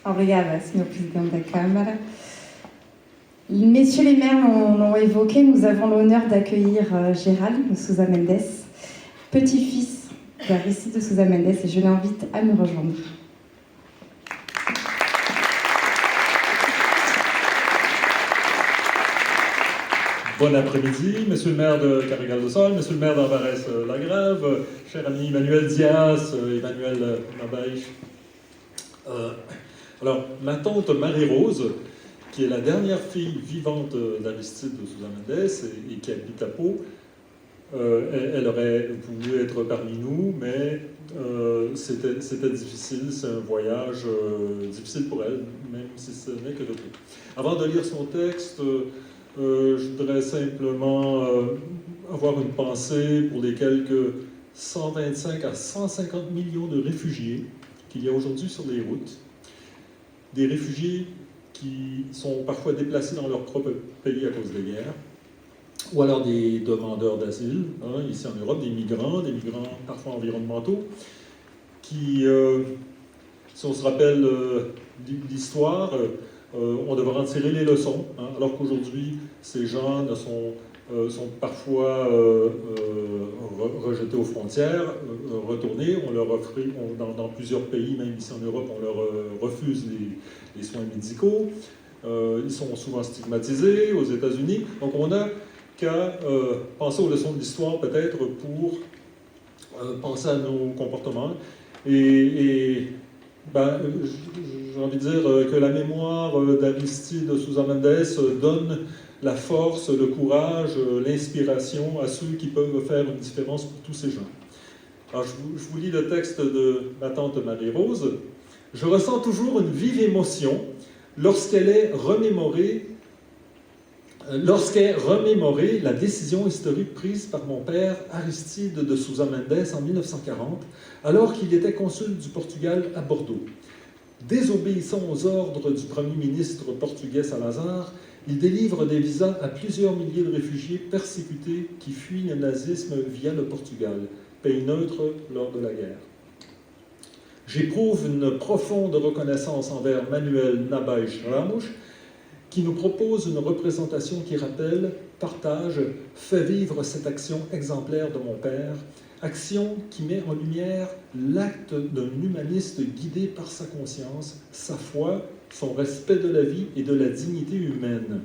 Obrigada, Sr. Presidente da Câmara. Messieurs les maires l'ont évoqué, nous avons l'honneur d'accueillir Gérald de Sousa Mendes, petit-fils d'Aristide de Sousa Mendes, et je l'invite à nous rejoindre. Bon après-midi, monsieur le maire de Carregal do Sol, monsieur le maire d'Alvarez-la-Grave, cher ami Emmanuel Dias, Emmanuel Nabaïch. Alors, ma tante Marie-Rose, qui est la dernière fille vivante d'Aristide de Sousa Mendes et qui habite à Pau, elle aurait voulu être parmi nous, mais c'était difficile, c'est un voyage difficile pour elle, même si ce n'est que de peu. Avant de lire son texte, je voudrais simplement avoir une pensée pour les quelques 125 à 150 millions de réfugiés qu'il y a aujourd'hui sur les routes. Des réfugiés qui sont parfois déplacés dans leur propre pays à cause des guerres, ou alors des demandeurs d'asile, ici en Europe, des migrants parfois environnementaux, qui, si on se rappelle l'histoire, on devra en tirer les leçons, alors qu'aujourd'hui, ces gens sont parfois rejetés aux frontières, retournés, on leur offre, dans plusieurs pays, même ici en Europe, on leur refuse les soins médicaux, ils sont souvent stigmatisés aux États-Unis, donc on n'a qu'à penser aux leçons de l'histoire peut-être pour penser à nos comportements et j'ai envie de dire que la mémoire d'Aristide de Sousa Mendes donne la force, le courage, l'inspiration à ceux qui peuvent faire une différence pour tous ces gens. Alors, je vous lis le texte de ma tante Marie-Rose. « Je ressens toujours une vive émotion lorsqu'elle est remémorée la décision historique prise par mon père Aristide de Sousa Mendes en 1940, alors qu'il était consul du Portugal à Bordeaux. Désobéissant aux ordres du premier ministre portugais Salazar, il délivre des visas à plusieurs milliers de réfugiés persécutés qui fuient le nazisme via le Portugal, pays neutre lors de la guerre. J'éprouve une profonde reconnaissance envers Manuel Nabaïch Ramos, qui nous propose une représentation qui rappelle, partage, fait vivre cette action exemplaire de mon père, action qui met en lumière l'acte d'un humaniste guidé par sa conscience, sa foi, son respect de la vie et de la dignité humaine.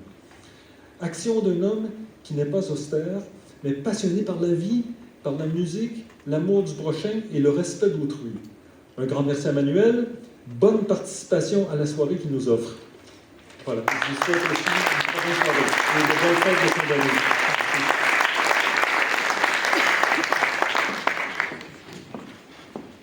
Action d'un homme qui n'est pas austère, mais passionné par la vie, par la musique, l'amour du prochain et le respect d'autrui. Un grand merci à Manuel, bonne participation à la soirée qu'il nous offre. Voilà, je vous souhaite aussi une très bonne soirée et de bonnes fêtes de fin d'année.